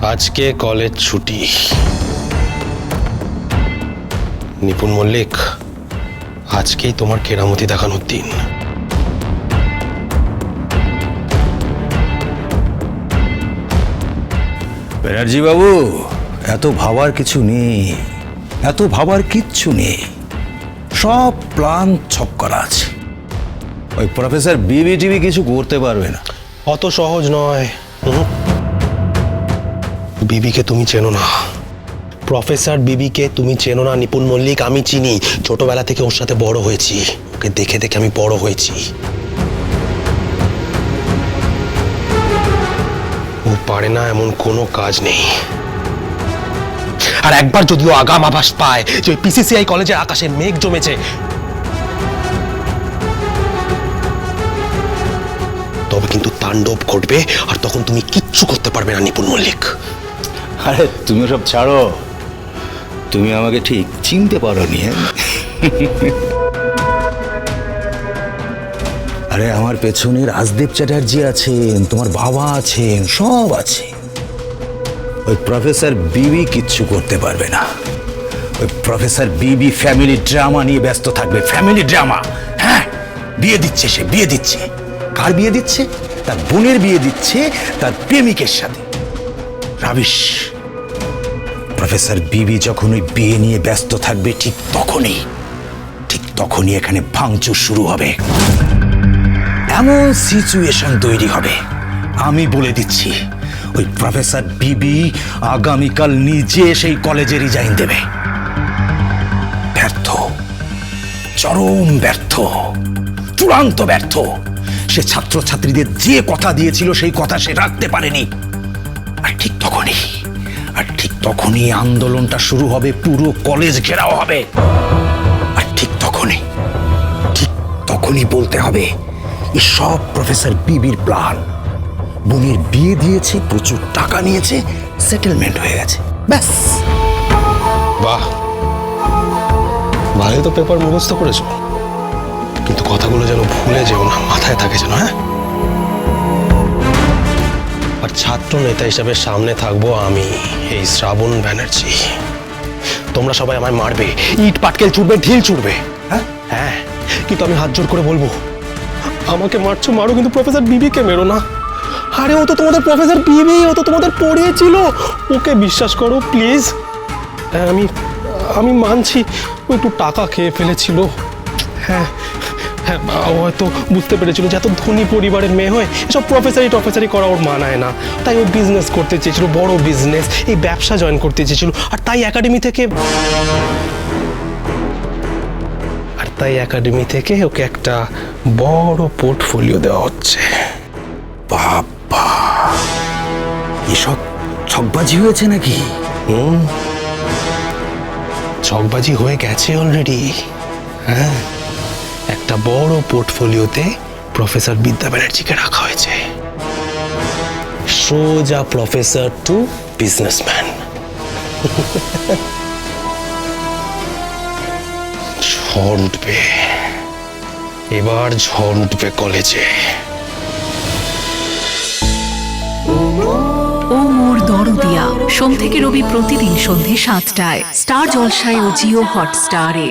আজকে কলেজ ছুটি। নিপুণ মল্লিক, আজকেই তোমার কেরামতি দেখানোর দিন। ব্যানার্জি বাবু, এত ভাবার কিছু নেই, এত ভাবার কিচ্ছু নেই। সব প্ল্যান ছক করা আছে। ওই প্রফেসর বিবি টিভি কিছু করতে পারবে না। অত সহজ নয়। বিবিকে তুমি চেনো না, প্রফেসর বিবিকে তুমি চেনো না নিপুণ মল্লিক। আমি চিনি, ছোটবেলা থেকে ওর সাথে বড় হয়েছি, ওকে দেখে দেখে আমি বড় হয়েছি। ও পারে না এমন কোনো কাজ নেই। আর একবার যদিও আগাম আভাস পায় যে ওই পিসিসিআই কলেজের আকাশে মেঘ জমেছে, তবে কিন্তু তাণ্ডব ঘটবে, আর তখন তুমি কিচ্ছু করতে পারবে না নিপুণ মল্লিক। আরে তুমি সব ছাড়ো, তুমি আমাকে ঠিক চিনতে পারো নি। আরে আমার পেছনে রাজদীপ চ্যাটার্জি আছেন, তোমার বাবা আছেন, সব আছে। ওই প্রফেসর বিবি কিচ্ছু করতে পারবে না। ওই প্রফেসর বিবি ফ্যামিলি ড্রামা নিয়ে ব্যস্ত থাকবে। ফ্যামিলি ড্রামা, হ্যাঁ, বিয়ে দিচ্ছে সে, বিয়ে দিচ্ছে। কার বিয়ে দিচ্ছে? তার বোনের বিয়ে দিচ্ছে তার প্রেমিকের সাথে। রাবিশ। প্রফেসর বিবি যখন ওই বিয়ে নিয়ে ব্যস্ত থাকবে, ঠিক তখনই এখানে ভাঙচুর শুরু হবে। এমন সিচুয়েশন তৈরি হবে, আমি বলে দিচ্ছি, ওই প্রফেসর বিবি আগামীকাল নিজে সেই কলেজে রিজাইন দেবে। ব্যর্থ, চরম ব্যর্থ, চূড়ান্ত ব্যর্থ। সে ছাত্রছাত্রীদের যে কথা দিয়েছিল সেই কথা সে রাখতে পারেনি। আর ঠিক তখনই আন্দোলনটা শুরু হবে, পুরো কলেজ ঘেরাও হবে। আর ঠিক তখনই বলতে হবে সব প্রফেসর বিবির প্ল্যান। বোনের বিয়ে দিয়েছে, প্রচুর টাকা নিয়েছে, সেটেলমেন্ট হয়ে গেছে, ব্যাস। বাহ, ভালোই তো পেপার মুখস্থ করেছো, কিন্তু কথাগুলো যেন ভুলে যেও না, মাথায় থাকে যেন। হ্যাঁ, আর ছাত্র নেতা হিসাবে সামনে থাকবো আমি, এই শ্রাবণ ব্যানার্জি। তোমরা সবাই আমায় মারবে, ইট পাটকেল ছুটবে, ঢিল ছুটবে। হ্যাঁ, কিন্তু আমি হাত জোর করে বলবো, আমাকে মারছো মারো, কিন্তু প্রফেসর বিবিকে মেরো না। আরে ও তো তোমাদের প্রফেসর বিবি, ও তো তোমাদের পড়িয়েছিল, ওকে বিশ্বাস করো প্লিজ। হ্যাঁ, আমি মানছি ও একটু টাকা খেয়ে ফেলেছিল। হ্যাঁ, ও হয়তো বুঝতে পেরেছিল যে এত ধনী পরিবারের মেয়ে হয়ে এসব প্রফেসারি করা ওর মানায় না। তাই ও বিজনেস করতে চেয়েছিল, বড় বিজনেস, এই ব্যবসা জয়েন করতে চেয়েছিল। আর তাই একাডেমি থেকে ওকে একটা বড় পোর্টফোলিও দেওয়া হচ্ছে। বাবা, এসব ছকবাজি হয়েছে নাকি? ছকবাজি হয়ে গেছে অলরেডি। হ্যাঁ, একটা বড় পোর্টফোলিওতে প্রফেসর বিদ্যা ব্যানার্জিকে রাখা হয়েছে। সোজা প্রফেসর টু বিজনেসম্যান। ঝড় উঠবে, এবার ঝড় উঠবে কলেজে। ও মোর দরদিয়া, সোম থেকে রবি প্রতিদিন সন্ধে ৭টায় স্টার জলসায় ও জিও হটস্টারে।